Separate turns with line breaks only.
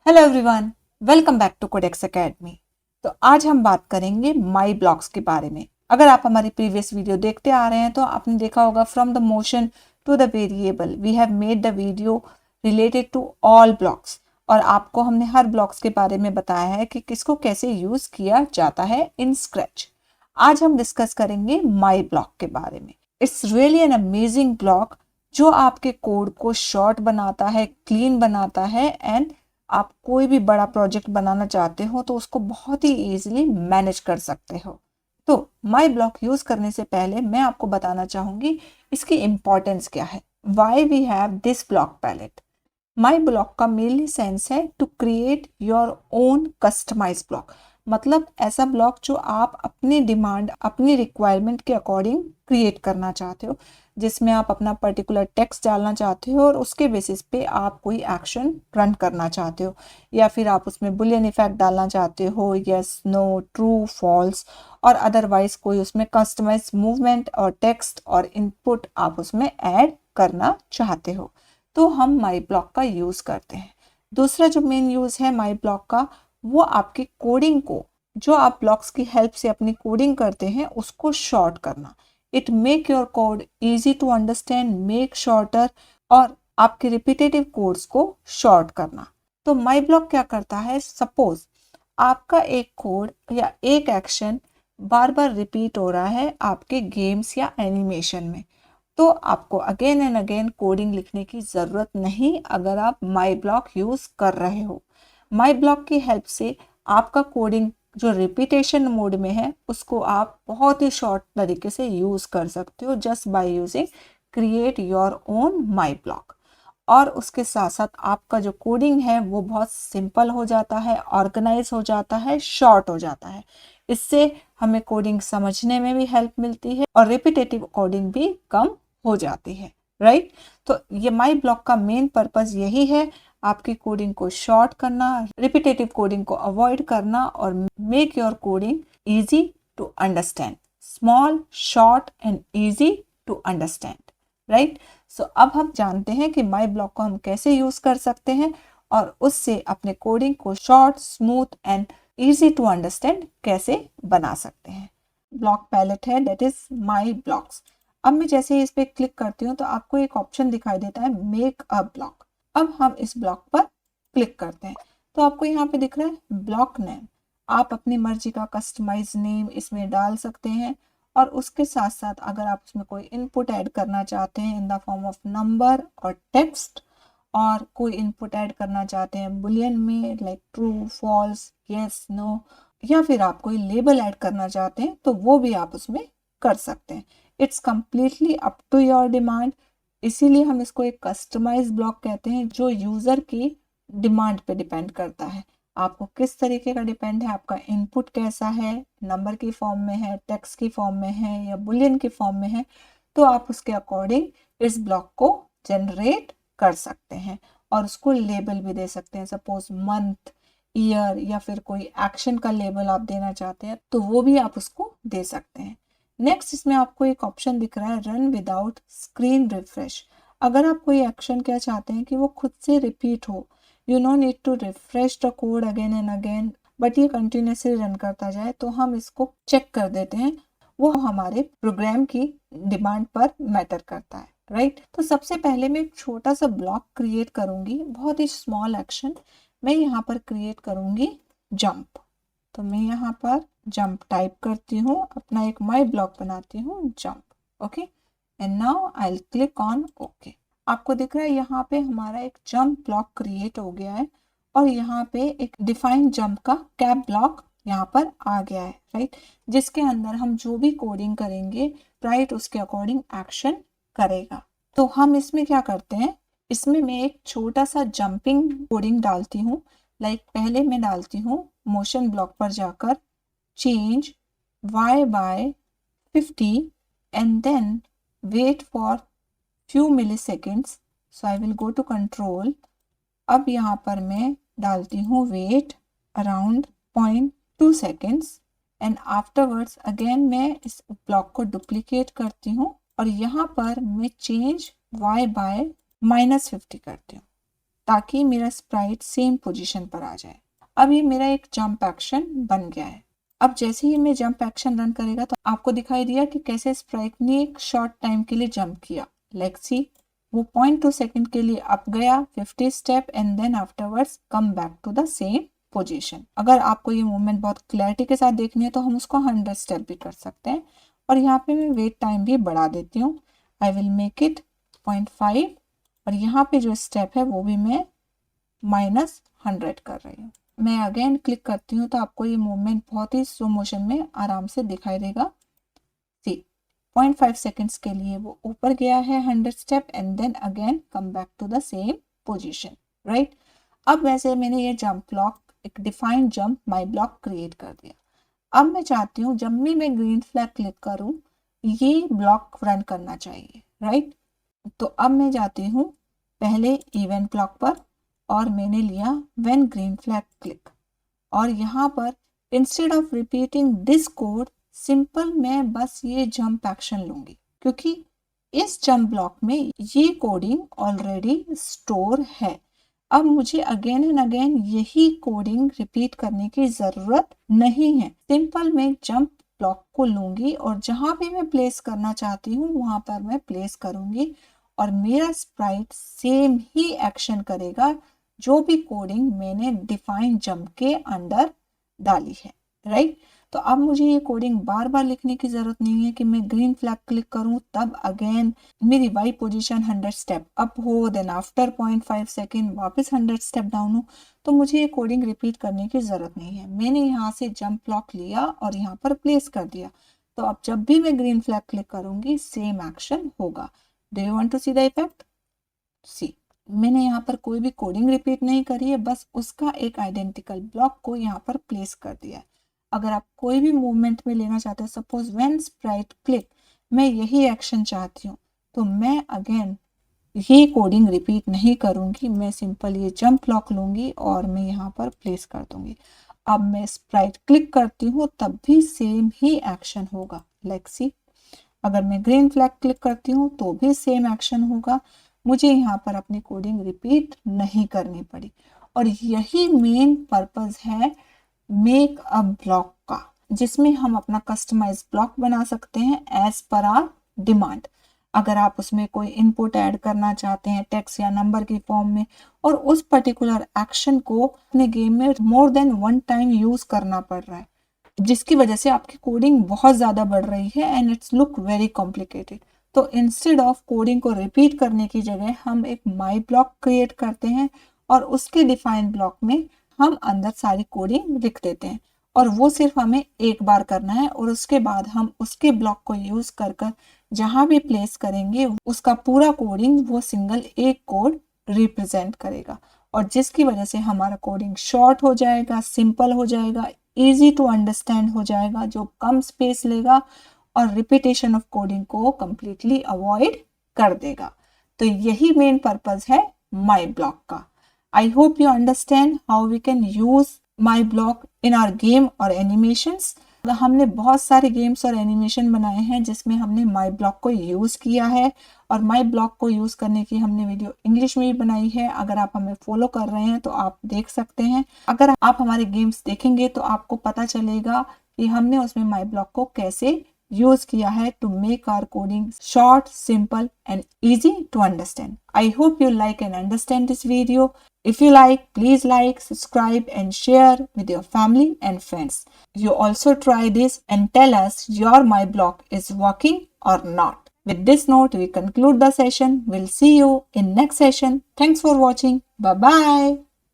Hello everyone, welcome back to Codex academy. तो आज हम बात करेंगे माई ब्लॉक्स के बारे में। अगर आप हमारी प्रीवियस वीडियो देखते आ रहे हैं तो आपने देखा होगा from the motion to the variable we have made the video related to all blocks, और आपको हमने हर ब्लॉक्स के बारे में बताया है कि किसको कैसे यूज किया जाता है इन स्क्रैच। आज हम डिस्कस करेंगे माई ब्लॉक के बारे में। It's really an amazing block जो आपके कोड को शॉर्ट बनाता है, क्लीन बनाता है, एंड आप कोई भी बड़ा प्रोजेक्ट बनाना चाहते हो तो उसको बहुत ही इजीली मैनेज कर सकते हो। तो माई ब्लॉक यूज करने से पहले मैं आपको बताना चाहूंगी इसकी इंपॉर्टेंस क्या है। Why we have this block palette. My block का मेनली सेंस है to create your own customise block, मतलब ऐसा ब्लॉक जो आप अपनी डिमांड, अपनी रिक्वायरमेंट के अकॉर्डिंग क्रिएट करना चाहते हो, जिसमें आप अपना पर्टिकुलर टेक्स्ट डालना चाहते हो और उसके बेसिस पे आप कोई एक्शन रन करना चाहते हो, या फिर आप उसमें बुलियन इफेक्ट डालना चाहते हो, यस, नो, ट्रू, फॉल्स, और अदरवाइज कोई उसमें कस्टमाइज मूवमेंट और टेक्स्ट और इनपुट आप उसमें ऐड करना चाहते हो, तो हम माई ब्लॉक का यूज करते हैं। दूसरा जो मेन यूज है माई ब्लॉक का, वो आपकी कोडिंग को, जो आप ब्लॉक्स की हेल्प से अपनी कोडिंग करते हैं, उसको शॉर्ट करना। It make your code easy to understand, make shorter, और आपके रिपीटेटिव कोड्स को शॉर्ट करना। तो माई ब्लॉक क्या करता है, सपोज आपका एक कोड या एक एक्शन बार बार रिपीट हो रहा है आपके गेम्स या एनिमेशन में, तो आपको अगेन एंड अगेन कोडिंग लिखने की ज़रूरत नहीं अगर आप माई ब्लॉक यूज़ कर रहे हो। माई ब्लॉक की हेल्प से आपका कोडिंग जो रिपीटेशन मोड में है उसको आप बहुत ही शॉर्ट तरीके से यूज़ कर सकते हो, just by using create your own my block. और उसके साथ साथ आपका जो कोडिंग है वो बहुत सिंपल हो जाता है, ऑर्गेनाइज हो जाता है, शॉर्ट हो जाता है। इससे हमें कोडिंग समझने में भी हेल्प मिलती है और रिपीटेटिव कोडिंग भी कम हो जाती है, राइट। तो ये माई ब्लॉक का मेन पर्पस यही है, आपकी कोडिंग को शॉर्ट करना, रिपीटेटिव कोडिंग को अवॉइड करना, और make your coding easy to understand, small, short and easy to understand, right. So अब हम जानते हैं कि माई ब्लॉक को हम कैसे यूज कर सकते हैं और उससे अपने कोडिंग को short, smooth and easy to understand कैसे बना सकते हैं। ब्लॉक पैलेट है, दैट इज माई ब्लॉक्स। अब मैं जैसे ही इस पे क्लिक करती हूँ तो आपको एक ऑप्शन दिखाई देता है, मेक अ ब्लॉक। अब हम इस ब्लॉक पर क्लिक करते हैं तो आपको यहाँ पे दिख रहा है ब्लॉक नेम। आप अपनी मर्जी का कस्टमाइज नेम इसमें डाल सकते हैं, और उसके साथ साथ अगर आप उसमें कोई इनपुट ऐड करना चाहते हैं in the form of number और टेक्स्ट, और कोई इनपुट ऐड करना चाहते हैं बुलियन में like true, false, yes, no, या फिर आप कोई लेबल ऐड करना चाहते हैं तो वो भी आप उसमें कर सकते हैं। It's completely up to your demand, इसीलिए हम इसको एक कस्टमाइज ब्लॉक कहते हैं जो यूजर की डिमांड पे डिपेंड करता है। आपको किस तरीके का डिपेंड है, आपका इनपुट कैसा है, नंबर की फॉर्म में है, टेक्स्ट की फॉर्म में है, या बुलियन की फॉर्म में है, तो आप उसके अकॉर्डिंग इस ब्लॉक को जनरेट कर सकते हैं और उसको लेबल भी दे सकते हैं। सपोज मंथ, ईयर, या फिर कोई एक्शन का लेबल आप देना चाहते हैं तो वो भी आप उसको दे सकते हैं। नेक्स्ट इसमें आपको एक ऑप्शन दिख रहा है, रन विदाउट स्क्रीन रिफ्रेश। अगर आप कोई एक्शन क्या चाहते हैं कि वो खुद से रिपीट हो, you no need to refresh the code again and again, but ये कंटिन्यूसली रन करता जाए, तो हम इसको चेक कर देते हैं। वो हमारे प्रोग्राम की डिमांड पर मैटर करता है, राइट। तो सबसे पहले मैं एक छोटा सा ब्लॉक क्रिएट करूंगी, बहुत ही स्मॉल एक्शन। मैं यहाँ पर क्रिएट करूंगी जंप। तो मैं यहाँ पर जंप टाइप करती हूँ, अपना एक माई ब्लॉक बनाती हूँ, jump, okay, and now I will click on okay. आपको दिख रहा है यहाँ पे हमारा एक जंप ब्लॉक क्रिएट हो गया है, और यहाँ पे एक डिफाइन जंप का कैप ब्लॉक यहाँ पर आ गया है, राइट, जिसके अंदर हम जो भी कोडिंग करेंगे राइट उसके अकॉर्डिंग एक्शन करेगा। तो हम इसमें क्या करते हैं, इसमें मैं एक छोटा सा जंपिंग कोडिंग डालती हूँ। लाइक पहले मैं डालती हूँ मोशन ब्लॉक पर जाकर change y by 50 and then wait for few milliseconds, so I will go to control। अब यहाँ पर मैं डालती हूँ wait around 0.2 seconds, and afterwards again मैं इस ब्लॉक को डुप्लीकेट करती हूँ और यहाँ पर मैं चेंज y by -50 करती हूँ ताकि मेरा स्प्राइट सेम पोजीशन पर आ जाए। अब ये मेरा एक जंप एक्शन बन गया है। अब जैसे ही मैं जंप एक्शन रन करेगा तो आपको दिखाई दिया कि कैसे स्प्राइट ने एक शॉर्ट टाइम के लिए जंप किया। लेट्स सी, वो 0.2 सेकंड के लिए अप गया 50 step and then afterwards come back to the position पोजीशन। अगर आपको ये मूवमेंट बहुत क्लैरिटी के साथ देखनी है तो हम उसको 100 स्टेप भी कर सकते हैं। और यहाँ पे मैं वेट टाइम भी बढ़ा देती हूँ। आई विल मेक इट 0.5 और यहाँ पे जो स्टेप है वो भी मैं -100 कर रही हूँ। मैं अगेन क्लिक करती हूँ तो आपको ये मूवमेंट बहुत ही स्लो मोशन में आराम से दिखाई देगा। सी, 0.5 सेकेंड्स के लिए वो ऊपर गया है 100 step and then again come back to the position पोजीशन, राइट। अब वैसे मैंने ये जंप ब्लॉक, एक defined jump my block create कर दिया। अब मैं चाहती हूँ जब भी मैं ग्रीन फ्लैग क्लिक करूँ ये ब्लॉक रन करना चाहिए, राइट। तो अब मैं जाती हूँ पहले इवेंट ब्लॉक पर और मैंने लिया व्हेन ग्रीन फ्लैग क्लिक, और यहाँ पर instead of repeating this code simple मैं बस ये जंप एक्शन लूंगी, क्योंकि इस जंप ब्लॉक में ये कोडिंग ऑलरेडी स्टोर है। अब मुझे अगेन एंड अगेन यही कोडिंग रिपीट करने की जरूरत नहीं है। सिंपल मैं जंप ब्लॉक को लूंगी और जहां भी मैं प्लेस करना चाहती हूँ वहां पर मैं प्लेस करूंगी और मेरा स्प्राइट सेम ही एक्शन करेगा जो भी कोडिंग मैंने डिफाइन जंप के अंदर डाली है, राइट। तो अब मुझे ये कोडिंग बार बार लिखने की जरूरत नहीं है कि मैं ग्रीन फ्लैग क्लिक करूं तब अगेन मेरी वाई पोजीशन 100 स्टेप अप हो, देन आफ्टर 0.5 सेकेंड वापस 100 स्टेप डाउन हो। तो मुझे ये कोडिंग रिपीट करने की जरूरत नहीं है। मैंने यहाँ से जंप ब्लॉक लिया और यहाँ पर प्लेस कर दिया, तो अब जब भी मैं ग्रीन फ्लैग क्लिक करूंगी सेम एक्शन होगा। Do you want to see the effect? See, मैंने यहाँ पर कोई भी कोडिंग रिपीट नहीं करी है, बस उसका एक आइडेंटिकल ब्लॉक को यहाँ पर प्लेस कर दिया है। अगर आप कोई भी मूवमेंट में लेना चाहते हो, सपोज व्हेन स्प्राइट क्लिक, मैं यही एक्शन चाहती हूँ, तो मैं अगेन ये कोडिंग रिपीट नहीं करूंगी। मैं सिंपल ये जंप ब्लॉक लूंगी और मैं यहाँ पर प्लेस कर दूंगी। अब मैं स्प्राइट क्लिक करती हूँ तब भी सेम ही एक्शन होगा। लेट्स सी, अगर मैं ग्रीन फ्लैग क्लिक करती हूँ तो भी सेम एक्शन होगा। मुझे यहाँ पर अपनी कोडिंग रिपीट नहीं करनी पड़ी। और यही मेन पर्पस है मेक अ ब्लॉक का, जिसमें हम अपना कस्टमाइज ब्लॉक बना सकते हैं एज पर आर डिमांड। अगर आप उसमें कोई इनपुट ऐड करना चाहते हैं टेक्स्ट या नंबर की फॉर्म में, और उस पर्टिकुलर एक्शन को अपने गेम में more than one time use करना पड़ रहा है, जिसकी वजह से आपकी कोडिंग बहुत ज़्यादा बढ़ रही है and it's look very complicated. तो इंस्टेड ऑफ कोडिंग को रिपीट करने की जगह हम एक माई ब्लॉक क्रिएट करते हैं और उसके डिफाइंड ब्लॉक में हम अंदर सारी कोडिंग लिख देते हैं, और वो सिर्फ हमें एक बार करना है और उसके बाद हम उसके ब्लॉक को यूज कर कर जहां भी प्लेस करेंगे उसका पूरा कोडिंग वो सिंगल एक कोड रिप्रेजेंट करेगा, और जिसकी वजह से हमारा कोडिंग शॉर्ट हो जाएगा, सिंपल हो जाएगा, इजी टू अंडरस्टैंड हो जाएगा, जो कम स्पेस लेगा और रिपीटेशन ऑफ कोडिंग को कंप्लीटली अवॉइड कर देगा। तो यही मेन पर्पस है माई ब्लॉक का। I hope you understand how we can use my block in our game और एनिमेशंस। हमने बहुत सारे गेम्स और एनिमेशन बनाए हैं जिसमें हमने माई ब्लॉक को यूज किया है, और माई ब्लॉक को यूज करने की हमने वीडियो इंग्लिश में भी बनाई है। अगर आप हमें फॉलो कर रहे हैं तो आप देख सकते हैं। अगर आप हमारे गेम्स देखेंगे तो आपको पता चलेगा कि हमने उसमें माई ब्लॉक को कैसे यूज किया है to make our coding short, simple and easy to understand. I hope you like and understand this video. If you like, please like, subscribe and share with your family and friends. You also try this and tell us your my block is working or not. With this note, we conclude the session. We'll see you in next session. Thanks for watching. Bye bye.